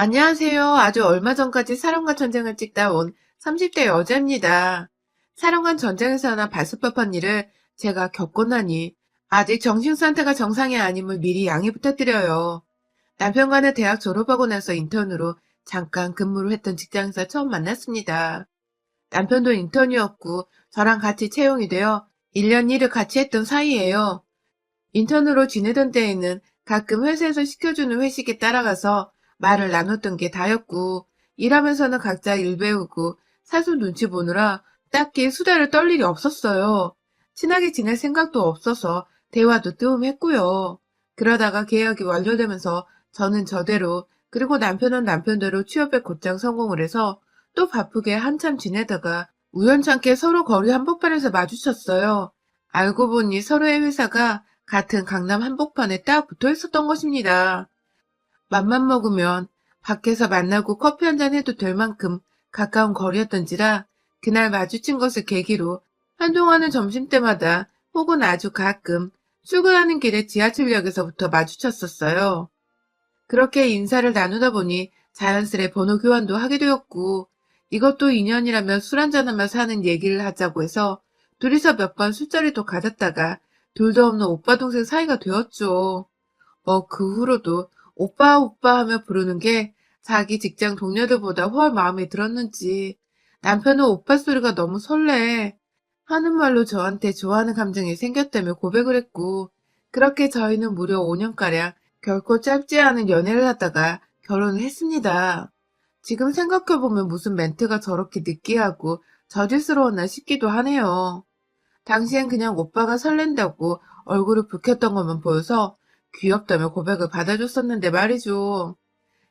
안녕하세요. 아주 얼마 전까지 사람과 전쟁을 찍다 온 30대 여자입니다. 사람과 전쟁에서나 봤을 법한 일을 제가 겪고 나니 아직 정신 상태가 정상이 아님을 미리 양해 부탁드려요. 남편과는 대학 졸업하고 나서 인턴으로 잠깐 근무를 했던 직장에서 처음 만났습니다. 남편도 인턴이었고 저랑 같이 채용이 되어 1년 일을 같이 했던 사이예요. 인턴으로 지내던 때에는 가끔 회사에서 시켜주는 회식에 따라가서 말을 나눴던 게 다였고, 일하면서는 각자 일 배우고 사수 눈치 보느라 딱히 수다를 떨 일이 없었어요. 친하게 지낼 생각도 없어서 대화도 뜸했고요. 그러다가 계약이 완료되면서 저는 저대로, 그리고 남편은 남편대로 취업에 곧장 성공을 해서 또 바쁘게 한참 지내다가 우연찮게 서로 거리 한복판에서 마주쳤어요. 알고 보니 서로의 회사가 같은 강남 한복판에 딱 붙어 있었던 것입니다. 맘만 먹으면 밖에서 만나고 커피 한잔 해도 될 만큼 가까운 거리였던지라 그날 마주친 것을 계기로 한동안은 점심때마다 혹은 아주 가끔 출근하는 길에 지하철역에서부터 마주쳤었어요. 그렇게 인사를 나누다 보니 자연스레 번호 교환도 하게 되었고 이것도 인연이라면 술 한잔하며 사는 얘기를 하자고 해서 둘이서 몇 번 술자리도 가졌다가 둘도 없는 오빠 동생 사이가 되었죠. 그 후로도 오빠 오빠 하며 부르는 게 자기 직장 동료들보다 훨 마음에 들었는지 남편은 오빠 소리가 너무 설레 하는 말로 저한테 좋아하는 감정이 생겼다며 고백을 했고 그렇게 저희는 무려 5년가량 결코 짧지 않은 연애를 하다가 결혼을 했습니다. 지금 생각해보면 무슨 멘트가 저렇게 느끼하고 저질스러웠나 싶기도 하네요. 당시엔 그냥 오빠가 설렌다고 얼굴을 붉혔던 것만 보여서 귀엽다며 고백을 받아줬었는데 말이죠.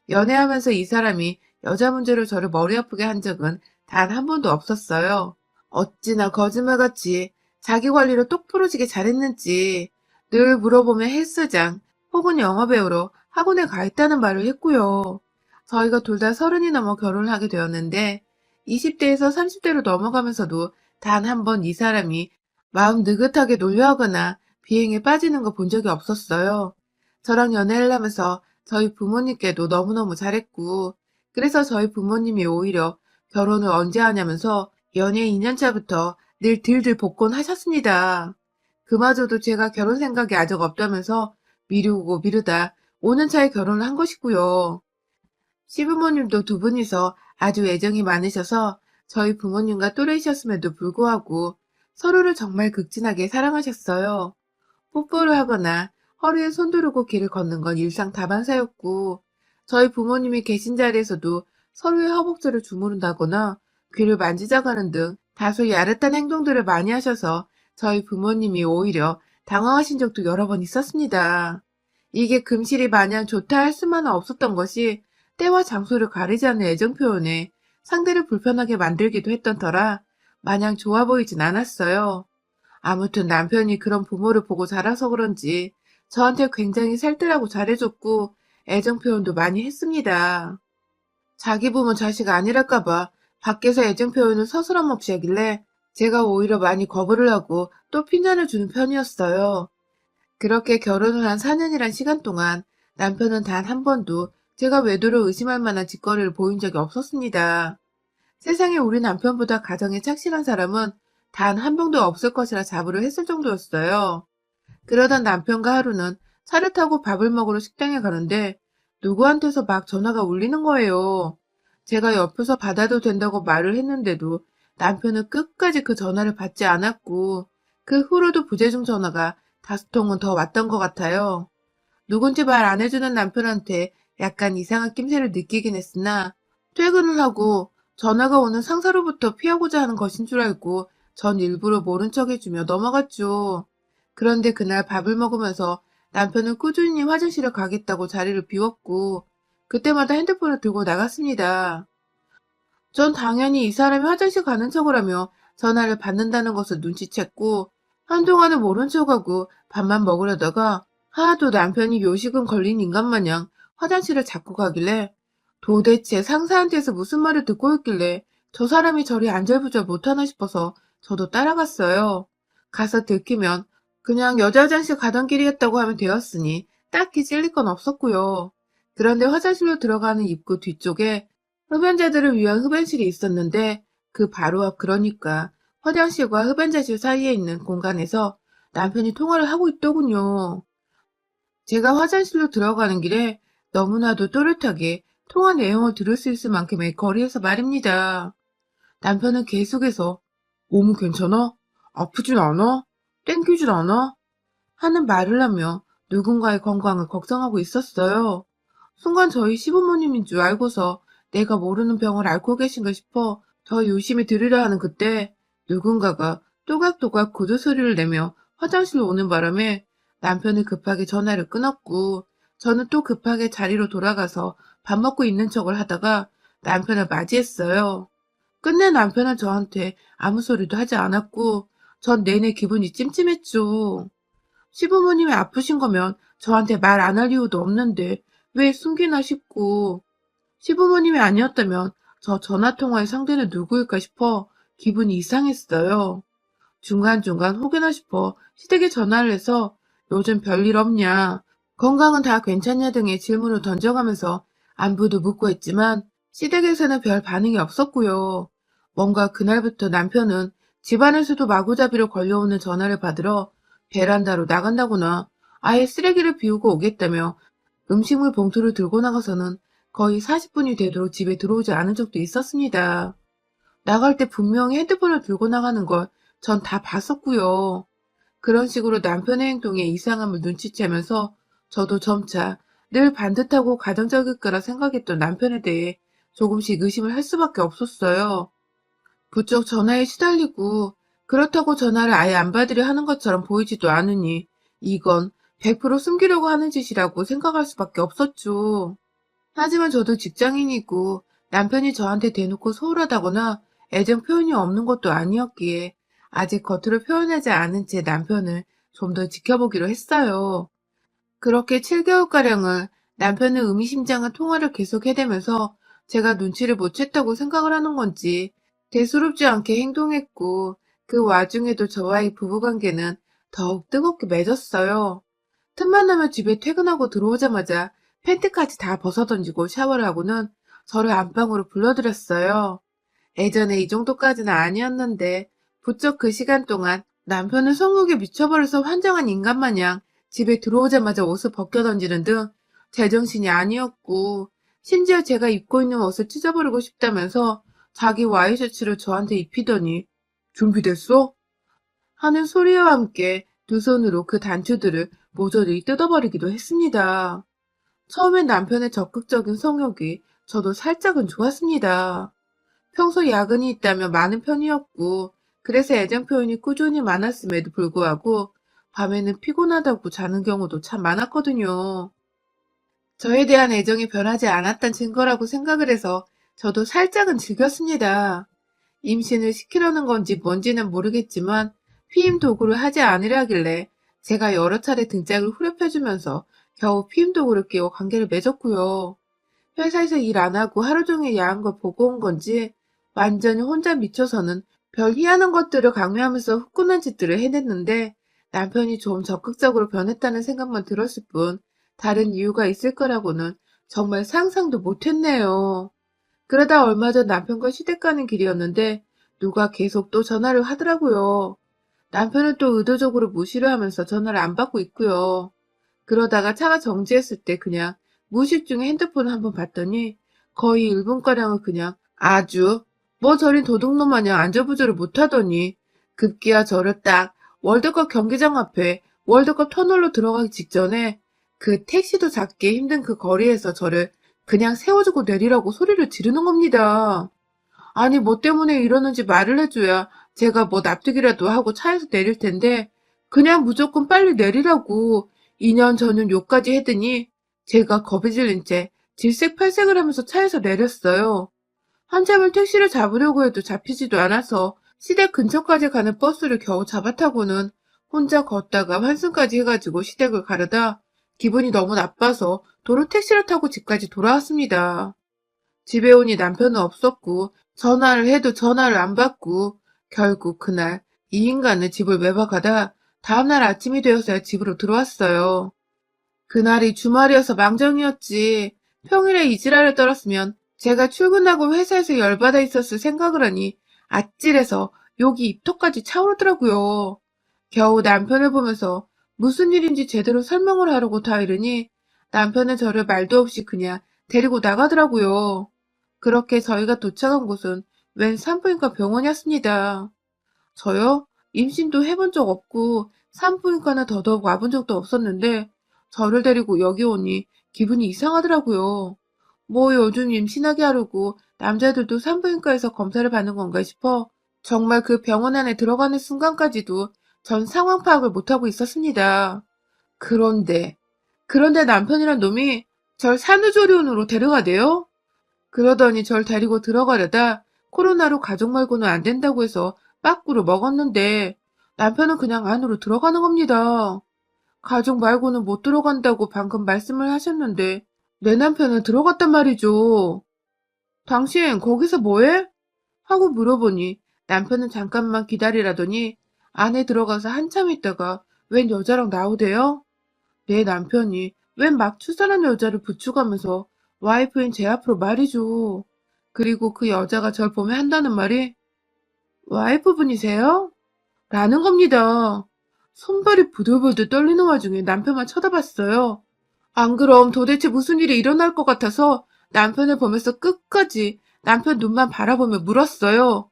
연애하면서 이 사람이 여자 문제로 저를 머리 아프게 한 적은 단 한 번도 없었어요. 어찌나 거짓말같이 자기 관리를 똑부러지게 잘했는지 늘 물어보면 헬스장 혹은 영화 배우러 학원에 가 있다는 말을 했고요. 저희가 둘 다 30이 넘어 결혼을 하게 되었는데 20대에서 30대로 넘어가면서도 단 한 번 이 사람이 마음 느긋하게 놀려하거나 비행에 빠지는 거 본 적이 없었어요. 저랑 연애를 하면서 저희 부모님께도 너무너무 잘했고, 그래서 저희 부모님이 오히려 결혼을 언제 하냐면서 연애 2년차부터 늘 들들 복권하셨습니다. 그마저도 제가 결혼 생각이 아직 없다면서 미루고 미루다 5년차에 결혼을 한 것이고요. 시부모님도 두 분이서 아주 애정이 많으셔서 저희 부모님과 또래이셨음에도 불구하고 서로를 정말 극진하게 사랑하셨어요. 뽀뽀를 하거나 허리에 손 두르고 길을 걷는 건 일상 다반사였고 저희 부모님이 계신 자리에서도 서로의 허벅지를 주무른다거나 귀를 만지작하는 등 다소 야릇한 행동들을 많이 하셔서 저희 부모님이 오히려 당황하신 적도 여러 번 있었습니다. 이게 금실이 마냥 좋다 할 수만은 없었던 것이 때와 장소를 가리지 않는 애정 표현에 상대를 불편하게 만들기도 했던 터라 마냥 좋아 보이진 않았어요. 아무튼 남편이 그런 부모를 보고 자라서 그런지 저한테 굉장히 살뜰하고 잘해줬고 애정 표현도 많이 했습니다. 자기 부모 자식 아니랄까봐 밖에서 애정 표현을 서스럼 없이 하길래 제가 오히려 많이 거부를 하고 또 핀잔을 주는 편이었어요. 그렇게 결혼을 한 4년이란 시간 동안 남편은 단 한 번도 제가 외도를 의심할 만한 짓거리를 보인 적이 없었습니다. 세상에 우리 남편보다 가정에 착실한 사람은 단 한 명도 없을 것이라 자부를 했을 정도였어요. 그러던 남편과 하루는 차를 타고 밥을 먹으러 식당에 가는데 누구한테서 막 전화가 울리는 거예요. 제가 옆에서 받아도 된다고 말을 했는데도 남편은 끝까지 그 전화를 받지 않았고 그 후로도 부재중 전화가 5통은 더 왔던 것 같아요. 누군지 말 안 해주는 남편한테 약간 이상한 낌새를 느끼긴 했으나 퇴근을 하고 전화가 오는 상사로부터 피하고자 하는 것인 줄 알고 전 일부러 모른 척 해주며 넘어갔죠. 그런데 그날 밥을 먹으면서 남편은 꾸준히 화장실을 가겠다고 자리를 비웠고 그때마다 핸드폰을 들고 나갔습니다. 전 당연히 이 사람이 화장실 가는 척을 하며 전화를 받는다는 것을 눈치챘고 한동안은 모른 척하고 밥만 먹으려다가 하도 남편이 요식은 걸린 인간 마냥 화장실을 자꾸 가길래 도대체 상사한테서 무슨 말을 듣고 있길래 저 사람이 저리 안절부절 못하나 싶어서 저도 따라갔어요. 가서 들키면 그냥 여자 화장실 가던 길이었다고 하면 되었으니 딱히 찔릴 건 없었고요. 그런데 화장실로 들어가는 입구 뒤쪽에 흡연자들을 위한 흡연실이 있었는데 그 바로 앞 그러니까 화장실과 흡연자실 사이에 있는 공간에서 남편이 통화를 하고 있더군요. 제가 화장실로 들어가는 길에 너무나도 또렷하게 통화 내용을 들을 수 있을 만큼의 거리에서 말입니다. 남편은 계속해서 몸은 괜찮아? 아프진 않아? 땡기질 않아? 하는 말을 하며 누군가의 건강을 걱정하고 있었어요. 순간 저희 시부모님인 줄 알고서 내가 모르는 병을 앓고 계신가 싶어 더 유심히 들으려 하는 그때 누군가가 또각또각 구두 소리를 내며 화장실로 오는 바람에 남편이 급하게 전화를 끊었고 저는 또 급하게 자리로 돌아가서 밥 먹고 있는 척을 하다가 남편을 맞이했어요. 끝내 남편은 저한테 아무 소리도 하지 않았고 전 내내 기분이 찜찜했죠. 시부모님이 아프신 거면 저한테 말 안 할 이유도 없는데 왜 숨기나 싶고 시부모님이 아니었다면 저 전화통화의 상대는 누구일까 싶어 기분이 이상했어요. 중간중간 혹여나 싶어 시댁에 전화를 해서 요즘 별일 없냐, 건강은 다 괜찮냐 등의 질문을 던져가면서 안부도 묻고 했지만 시댁에서는 별 반응이 없었고요. 뭔가 그날부터 남편은 집안에서도 마구잡이로 걸려오는 전화를 받으러 베란다로 나간다거나 아예 쓰레기를 비우고 오겠다며 음식물 봉투를 들고 나가서는 거의 40분이 되도록 집에 들어오지 않은 적도 있었습니다. 나갈 때 분명히 핸드폰을 들고 나가는 걸 전 다 봤었고요. 그런 식으로 남편의 행동에 이상함을 눈치채면서 저도 점차 늘 반듯하고 가정적일 거라 생각했던 남편에 대해 조금씩 의심을 할 수밖에 없었어요. 부쩍 전화에 시달리고 그렇다고 전화를 아예 안 받으려 하는 것처럼 보이지도 않으니 이건 100% 숨기려고 하는 짓이라고 생각할 수밖에 없었죠. 하지만 저도 직장인이고 남편이 저한테 대놓고 소홀하다거나 애정 표현이 없는 것도 아니었기에 아직 겉으로 표현하지 않은 제 남편을 좀 더 지켜보기로 했어요. 그렇게 7개월가량을 남편의 의미심장한 통화를 계속 해대면서 제가 눈치를 못 챘다고 생각을 하는 건지 대수롭지 않게 행동했고 그 와중에도 저와의 부부관계는 더욱 뜨겁게 맺었어요. 틈만 나면 집에 퇴근하고 들어오자마자 팬티까지 다 벗어던지고 샤워를 하고는 저를 안방으로 불러들였어요. 예전에 이 정도까지는 아니었는데 부쩍 그 시간 동안 남편은 성욕에 미쳐버려서 환장한 인간 마냥 집에 들어오자마자 옷을 벗겨던지는 등 제정신이 아니었고 심지어 제가 입고 있는 옷을 찢어버리고 싶다면서 자기 와이셔츠를 저한테 입히더니 준비됐어? 하는 소리와 함께 두 손으로 그 단추들을 모조리 뜯어버리기도 했습니다. 처음엔 남편의 적극적인 성욕이 저도 살짝은 좋았습니다. 평소 야근이 있다면 많은 편이었고 그래서 애정 표현이 꾸준히 많았음에도 불구하고 밤에는 피곤하다고 자는 경우도 참 많았거든요. 저에 대한 애정이 변하지 않았단 증거라고 생각을 해서 저도 살짝은 즐겼습니다. 임신을 시키려는 건지 뭔지는 모르겠지만 피임 도구를 하지 않으려길래 제가 여러 차례 등짝을 후려펴주면서 겨우 피임 도구를 끼워 관계를 맺었고요. 회사에서 일 안 하고 하루 종일 야한 걸 보고 온 건지 완전히 혼자 미쳐서는 별 희한한 것들을 강요하면서 후끈한 짓들을 해냈는데 남편이 좀 적극적으로 변했다는 생각만 들었을 뿐 다른 이유가 있을 거라고는 정말 상상도 못했네요. 그러다 얼마 전 남편과 시댁 가는 길이었는데 누가 계속 또 전화를 하더라고요. 남편은 또 의도적으로 무시를 하면서 전화를 안 받고 있고요. 그러다가 차가 정지했을 때 그냥 무의식 중에 핸드폰을 한번 봤더니 거의 1분가량을 그냥 아주 뭐 저린 도둑놈 마냥 안절부절을 못하더니 급기야 저를 딱 월드컵 경기장 앞에 월드컵 터널로 들어가기 직전에 그 택시도 잡기 힘든 그 거리에서 저를 그냥 세워주고 내리라고 소리를 지르는 겁니다. 아니 뭐 때문에 이러는지 말을 해줘야 제가 뭐 납득이라도 하고 차에서 내릴 텐데 그냥 무조건 빨리 내리라고 2년 전은 욕까지 해더니 제가 겁이 질린 채 질색팔색을 하면서 차에서 내렸어요. 한참을 택시를 잡으려고 해도 잡히지도 않아서 시댁 근처까지 가는 버스를 겨우 잡아타고는 혼자 걷다가 환승까지 해가지고 시댁을 가려다 기분이 너무 나빠서 도로 택시를 타고 집까지 돌아왔습니다. 집에 오니 남편은 없었고 전화를 해도 전화를 안 받고 결국 그날 이 인간은 집을 외박하다 다음날 아침이 되어서야 집으로 들어왔어요. 그날이 주말이어서 망정이었지. 평일에 이지랄을 떨었으면 제가 출근하고 회사에서 열받아 있었을 생각을 하니 아찔해서 욕이 입턱까지 차오르더라고요. 겨우 남편을 보면서 무슨 일인지 제대로 설명을 하려고 다 이러니 남편은 저를 말도 없이 그냥 데리고 나가더라고요. 그렇게 저희가 도착한 곳은 웬 산부인과 병원이었습니다. 저요? 임신도 해본 적 없고 산부인과는 더더욱 와본 적도 없었는데 저를 데리고 여기 오니 기분이 이상하더라고요. 뭐 요즘 임신하게 하려고 남자들도 산부인과에서 검사를 받는 건가 싶어 정말 그 병원 안에 들어가는 순간까지도 전 상황 파악을 못하고 있었습니다. 그런데, 그런데 남편이란 놈이 절 산후조리원으로 데려가대요? 그러더니 절 데리고 들어가려다 코로나로 가족 말고는 안 된다고 해서 빠꾸를 먹었는데 남편은 그냥 안으로 들어가는 겁니다. 가족 말고는 못 들어간다고 방금 말씀을 하셨는데 내 남편은 들어갔단 말이죠. 당신 거기서 뭐해? 하고 물어보니 남편은 잠깐만 기다리라더니 안에 들어가서 한참 있다가 웬 여자랑 나오대요? 내 남편이 웬 막 출산한 여자를 부축하면서 와이프인 제 앞으로 말이죠. 그리고 그 여자가 절 보며 한다는 말이 와이프분이세요? 라는 겁니다. 손발이 부들부들 떨리는 와중에 남편만 쳐다봤어요. 안 그럼 도대체 무슨 일이 일어날 것 같아서 남편을 보면서 끝까지 남편 눈만 바라보며 물었어요.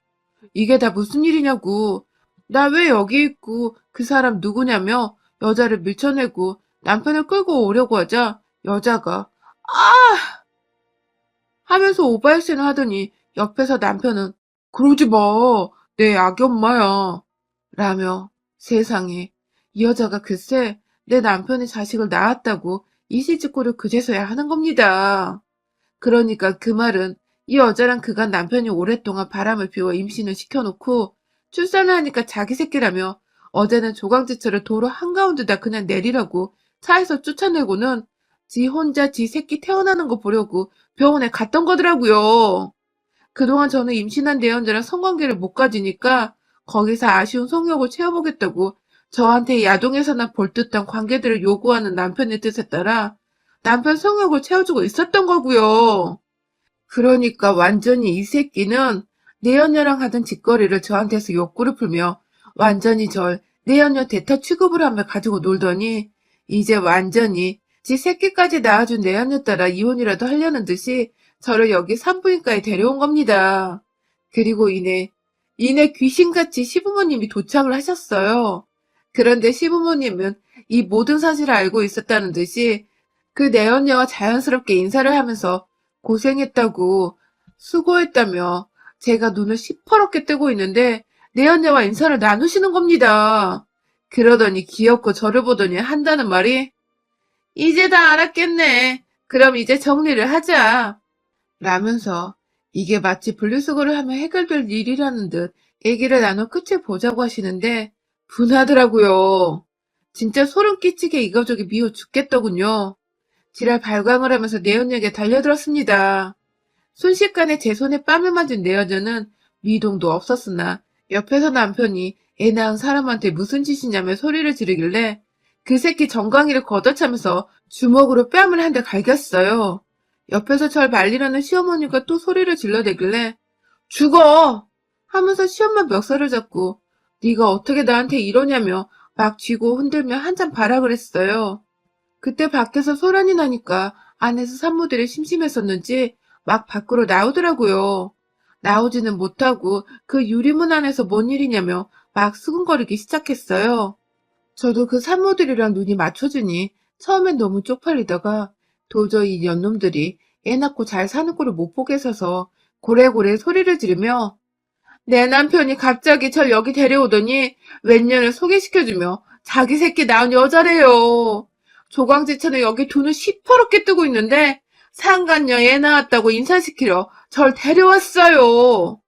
이게 다 무슨 일이냐고. 나 왜 여기 있고 그 사람 누구냐며 여자를 밀쳐내고 남편을 끌고 오려고 하자 여자가 아! 하면서 오바일신을 하더니 옆에서 남편은 그러지 마. 내 아기 엄마야. 라며 세상에 이 여자가 글쎄 내 남편의 자식을 낳았다고 이실직고를 그제서야 하는 겁니다. 그러니까 그 말은 이 여자랑 그간 남편이 오랫동안 바람을 피워 임신을 시켜놓고 출산을 하니까 자기 새끼라며 어제는 조강지처를 도로 한가운데다 그냥 내리라고 차에서 쫓아내고는 지 혼자 지 새끼 태어나는 거 보려고 병원에 갔던 거더라고요. 그동안 저는 임신한 내연자랑 성관계를 못 가지니까 거기서 아쉬운 성욕을 채워보겠다고 저한테 야동에서나 볼 듯한 관계들을 요구하는 남편의 뜻에 따라 남편 성욕을 채워주고 있었던 거고요. 그러니까 완전히 이 새끼는 내연녀랑 하던 짓거리를 저한테서 욕구를 풀며 완전히 절 내연녀 대타 취급을 하며 가지고 놀더니 이제 완전히 지 새끼까지 낳아준 내연녀 따라 이혼이라도 하려는 듯이 저를 여기 산부인과에 데려온 겁니다. 그리고 이내 귀신같이 시부모님이 도착을 하셨어요. 그런데 시부모님은 이 모든 사실을 알고 있었다는 듯이 그 내연녀와 자연스럽게 인사를 하면서 고생했다고 수고했다며 제가 눈을 시퍼렇게 뜨고 있는데 내연녀와 인사를 나누시는 겁니다. 그러더니 귀엽고 저를 보더니 한다는 말이 이제 다 알았겠네. 그럼 이제 정리를 하자. 라면서 이게 마치 분리수거를 하면 해결될 일이라는 듯 얘기를 나눠 끝을 보자고 하시는데 분하더라고요. 진짜 소름 끼치게 이 가족이 미워 죽겠더군요. 지랄 발광을 하면서 내연녀에게 달려들었습니다. 순식간에 제 손에 뺨을 맞은 내 여자는 미동도 없었으나 옆에서 남편이 애 낳은 사람한테 무슨 짓이냐며 소리를 지르길래 그 새끼 정강이를 걷어차면서 주먹으로 뺨을 한 대 갈겼어요. 옆에서 절 말리려는 시어머니가 또 소리를 질러대길래 죽어! 하면서 시엄마 멱살을 잡고 네가 어떻게 나한테 이러냐며 막 쥐고 흔들며 한참 발악을 했어요. 그때 밖에서 소란이 나니까 안에서 산모들이 심심했었는지 막 밖으로 나오더라고요. 나오지는 못하고 그 유리문 안에서 뭔 일이냐며 막 수근거리기 시작했어요. 저도 그 산모들이랑 눈이 맞춰지니 처음엔 너무 쪽팔리다가 도저히 이 년놈들이 애 낳고 잘 사는 꼴을 못 보겠어서 고래고래 소리를 지르며 내 남편이 갑자기 절 여기 데려오더니 웬년을 소개시켜주며 자기 새끼 낳은 여자래요. 조광지처는 여기 돈을 시퍼렇게 뜨고 있는데 상간녀 애 낳았다고 인사시키러 절 데려왔어요.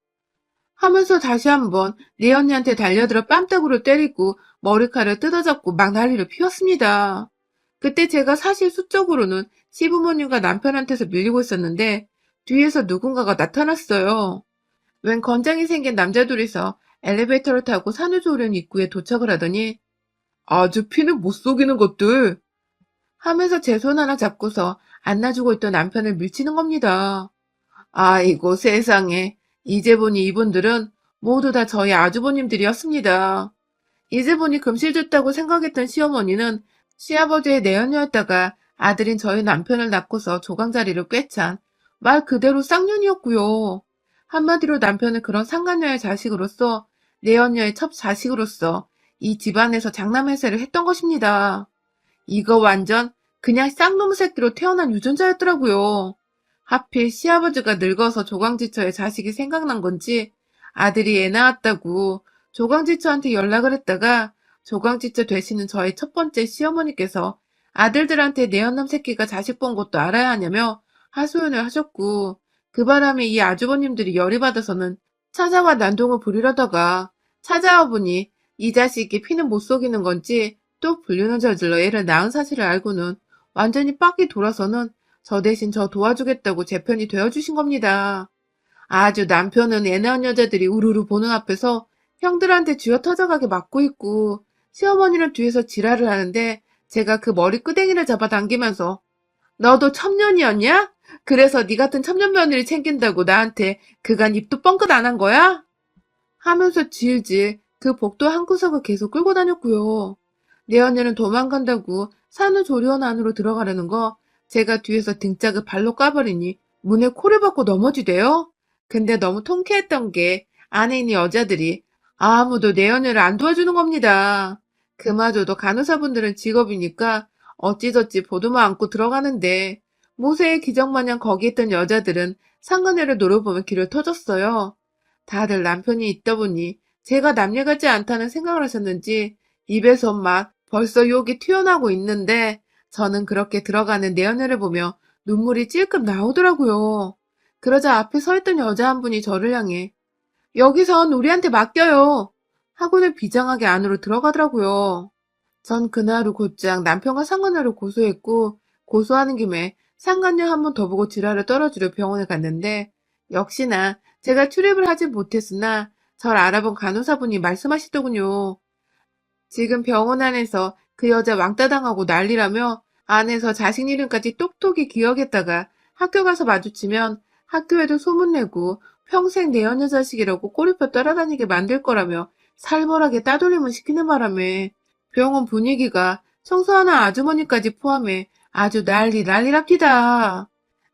하면서 다시 한번 내 언니한테 달려들어 뺨따구를 때리고 머리카락을 뜯어잡고 막 난리를 피웠습니다. 그때 제가 사실 수적으로는 시부모님과 남편한테서 밀리고 있었는데 뒤에서 누군가가 나타났어요. 웬 건장이 생긴 남자 둘이서 엘리베이터를 타고 산후조리원 입구에 도착을 하더니 아주 피는 못 속이는 것들 하면서 제 손 하나 잡고서 안 놔주고 있던 남편을 밀치는 겁니다. 아이고 세상에. 이제 보니 이분들은 모두 다 저희 아주버님들이었습니다. 이제 보니 금실 줬다고 생각했던 시어머니는 시아버지의 내연녀였다가 아들인 저희 남편을 낳고서 조강자리를 꿰찬 말 그대로 쌍년이었고요. 한마디로 남편은 그런 상간녀의 자식으로서 내연녀의 첫 자식으로서 이 집안에서 장남해세를 했던 것입니다. 이거 완전 그냥 쌍놈 새끼로 태어난 유전자였더라고요. 하필 시아버지가 늙어서 조광지처의 자식이 생각난 건지 아들이 애 낳았다고 조광지처한테 연락을 했다가 조광지처 되시는 저희 첫 번째 시어머니께서 아들들한테 내연남 새끼가 자식 본 것도 알아야 하냐며 하소연을 하셨고 그 바람에 이 아주버님들이 열이 받아서는 찾아와 난동을 부리려다가 찾아와 보니 이 자식이 피는 못 속이는 건지 또 불륜을 저질러 애를 낳은 사실을 알고는 완전히 빡이 돌아서는 저 대신 저 도와주겠다고 제 편이 되어주신 겁니다. 아주 남편은 애 낳은 여자들이 우르르 보는 앞에서 형들한테 쥐어 터져가게 맞고 있고 시어머니는 뒤에서 지랄을 하는데 제가 그 머리끄댕이를 잡아당기면서 너도 첩년이었냐? 그래서 네 같은 첩년 며느리 챙긴다고 나한테 그간 입도 뻥끗 안 한 거야? 하면서 질질 그 복도 한 구석을 계속 끌고 다녔고요. 내 언니는 도망간다고 산후조리원 안으로 들어가려는 거 제가 뒤에서 등짝을 발로 까버리니 문에 코를 박고 넘어지대요. 근데 너무 통쾌했던 게 안에 있는 여자들이 아무도 내 언니를 안 도와주는 겁니다. 그마저도 간호사분들은 직업이니까 어찌저찌 보도만 안고 들어가는데 모세의 기적마냥 거기 있던 여자들은 상간녀를 노려보면 길을 터졌어요. 다들 남편이 있다 보니 제가 남녀 같지 않다는 생각을 하셨는지 입에서 막 벌써 욕이 튀어나오고 있는데 저는 그렇게 들어가는 내 연애를 보며 눈물이 찔끔 나오더라고요. 그러자 앞에 서 있던 여자 한 분이 저를 향해 여기선 우리한테 맡겨요 하고는 비장하게 안으로 들어가더라고요. 전 그날 후 곧장 남편과 상간녀를 고소했고 고소하는 김에 상간녀 한 번 더 보고 지랄을 떨어주려 병원에 갔는데 역시나 제가 출입을 하지 못했으나 절 알아본 간호사분이 말씀하시더군요. 지금 병원 안에서 그 여자 왕따 당하고 난리라며 안에서 자식 이름까지 똑똑히 기억했다가 학교 가서 마주치면 학교에도 소문내고 평생 내 연여 자식이라고 꼬리표 따라다니게 만들 거라며 살벌하게 따돌림을 시키는 바람에 병원 분위기가 청소하는 아주머니까지 포함해 아주 난리랍니다.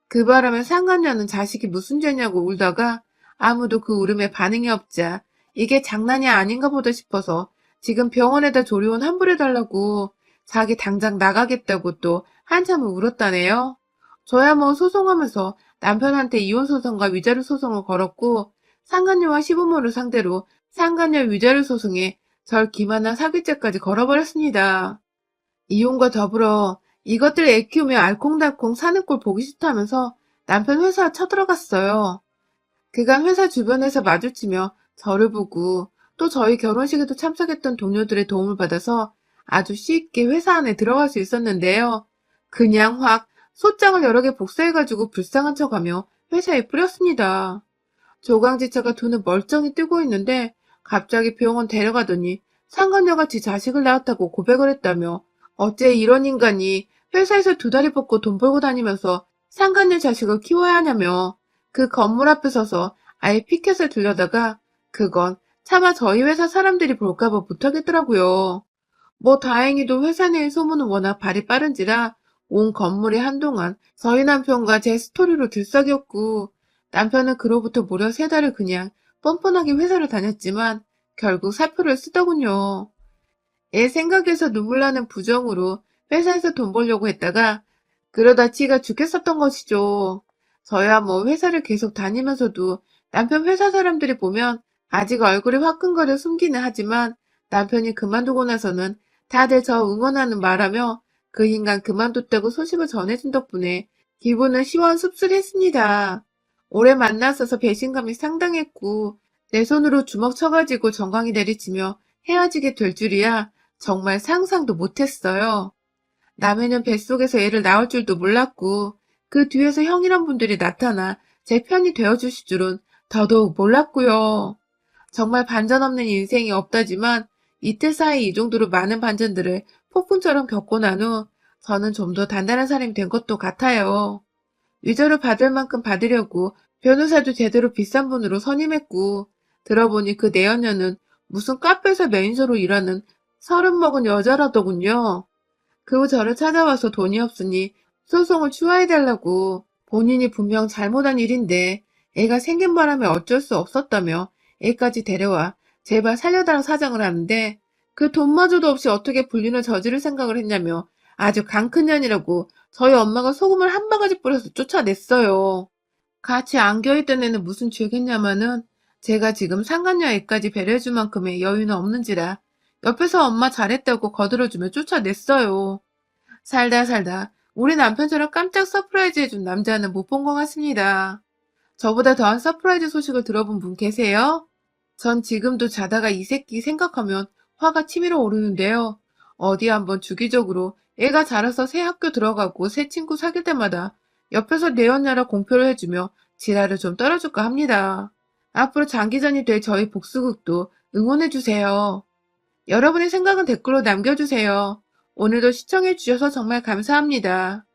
그 바람에 상간녀는 자식이 무슨 죄냐고 울다가 아무도 그 울음에 반응이 없자 이게 장난이 아닌가 보다 싶어서 지금 병원에다 조리원 환불해달라고 자기 당장 나가겠다고 또 한참을 울었다네요. 저야 뭐 소송하면서 남편한테 이혼소송과 위자료 소송을 걸었고 상간녀와 시부모를 상대로 상간녀 위자료 소송에 절 기만한 사기죄까지 걸어버렸습니다. 이혼과 더불어 이것들 애 키우며 알콩달콩 사는 꼴 보기 싫다면서 남편 회사에 쳐들어갔어요. 그간 회사 주변에서 마주치며 저를 보고 또 저희 결혼식에도 참석했던 동료들의 도움을 받아서 아주 쉽게 회사 안에 들어갈 수 있었는데요. 그냥 확 소장을 여러 개 복사해가지고 불쌍한 척하며 회사에 뿌렸습니다. 조강지처가 눈을 멀쩡히 뜨고 있는데 갑자기 병원 데려가더니 상간녀가 지 자식을 낳았다고 고백을 했다며 어째 이런 인간이 회사에서 두 다리 뻗고 돈 벌고 다니면서 상간녀 자식을 키워야 하냐며 그 건물 앞에 서서 아예 피켓을 들려다가 그건 차마 저희 회사 사람들이 볼까봐 못하겠더라고요. 뭐 다행히도 회사 내의 소문은 워낙 발이 빠른지라 온 건물이 한동안 저희 남편과 제 스토리로 들썩였고 남편은 그로부터 무려 3달을 그냥 뻔뻔하게 회사를 다녔지만 결국 사표를 쓰더군요. 애 생각해서 눈물 나는 부정으로 회사에서 돈 벌려고 했다가 그러다 지가 죽겠었던 것이죠. 저야 뭐 회사를 계속 다니면서도 남편 회사 사람들이 보면 아직 얼굴이 화끈거려 숨기는 하지만 남편이 그만두고 나서는 다들 저 응원하는 말하며 그 인간 그만뒀다고 소식을 전해준 덕분에 기분은 시원씁쓸했습니다. 오래 만났어서 배신감이 상당했고 내 손으로 주먹 쳐가지고 정강이 내리치며 헤어지게 될 줄이야 정말 상상도 못했어요. 남해는 뱃속에서 애를 낳을 줄도 몰랐고 그 뒤에서 형이란 분들이 나타나 제 편이 되어주실 줄은 더더욱 몰랐고요. 정말 반전 없는 인생이 없다지만 이틀 사이 이 정도로 많은 반전들을 폭풍처럼 겪고 난 후 저는 좀 더 단단한 사람이 된 것도 같아요. 위조를 받을 만큼 받으려고 변호사도 제대로 비싼 분으로 선임했고, 들어보니 그 내연녀는 무슨 카페에서 매니저로 일하는 30 먹은 여자라더군요. 그 후 저를 찾아와서 돈이 없으니 소송을 추하해달라고, 본인이 분명 잘못한 일인데 애가 생긴 바람에 어쩔 수 없었다며 애까지 데려와 제발 살려달라고 사정을 하는데, 그 돈마저도 없이 어떻게 불륜을 저지를 생각을 했냐며 아주 강큰년이라고 저희 엄마가 소금을 한 바가지 뿌려서 쫓아냈어요. 같이 안겨있던 애는 무슨 죄겠냐마는 제가 지금 상간녀 애까지 배려해줄 만큼의 여유는 없는지라 옆에서 엄마 잘했다고 거들어주며 쫓아냈어요. 살다 살다 우리 남편처럼 깜짝 서프라이즈 해준 남자는 못 본 것 같습니다. 저보다 더한 서프라이즈 소식을 들어본 분 계세요? 전 지금도 자다가 이 새끼 생각하면 화가 치밀어 오르는데요. 어디 한번 주기적으로 애가 자라서 새 학교 들어가고 새 친구 사귈 때마다 옆에서 내 언냐라 공표를 해주며 지랄을 좀 떨어줄까 합니다. 앞으로 장기전이 될 저희 복수극도 응원해주세요. 여러분의 생각은 댓글로 남겨주세요. 오늘도 시청해주셔서 정말 감사합니다.